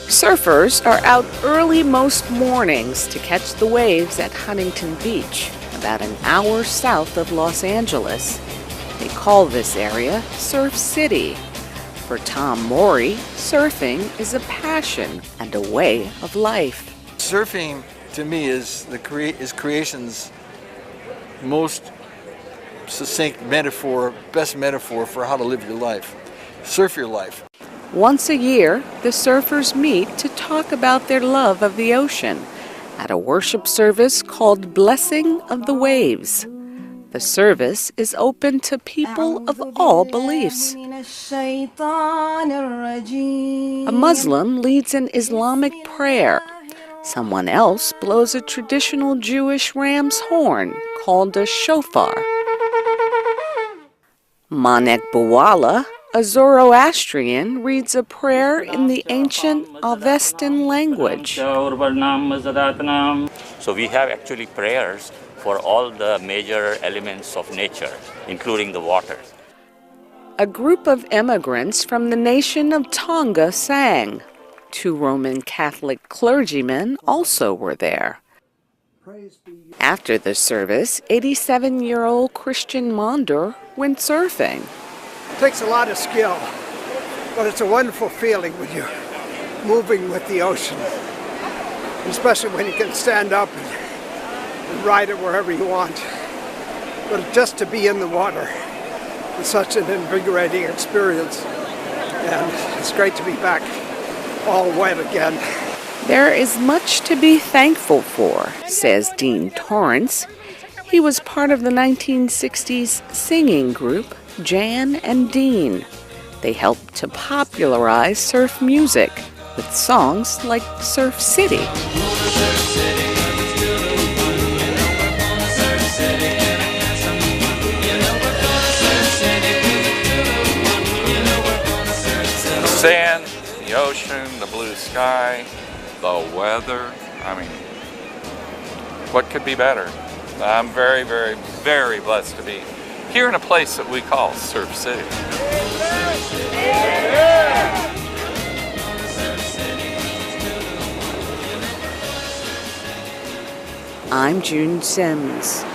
Surfers are out early most mornings to catch the waves at Huntington Beach, about an hour south of Los Angeles. They call this area Surf City. For Tom Morey, surfing is a passion and a way of life. Surfing, to me, is creation's most succinct metaphor, best metaphor for how to live your life. Surf your life. Once a year, the surfers meet to talk about their love of the ocean at a worship service called Blessing of the Waves. The service is open to people of all beliefs. A Muslim leads an Islamic prayer. Someone else blows a traditional Jewish ram's horn called a shofar. Manek Bawala, a Zoroastrian, reads a prayer in the ancient Avestan language. So we have actually prayers for all the major elements of nature, including the water. A group of immigrants from the nation of Tonga sang. 2 Roman Catholic clergymen also were there. After the service, 87-year-old Christian Monder went surfing. It takes a lot of skill, but it's a wonderful feeling when you're moving with the ocean, especially when you can stand up and ride it wherever you want. But just to be in the water is such an invigorating experience, and it's great to be back all wet again. There is much to be thankful for, says Dean Torrance. He was part of the 1960s singing group Jan and Dean. They helped to popularize surf music with songs like Surf City. The sand, the ocean, the blue sky, the weather. I mean, what could be better? I'm very, very, very blessed to be here in a place that we call Surf City. I'm June Sims.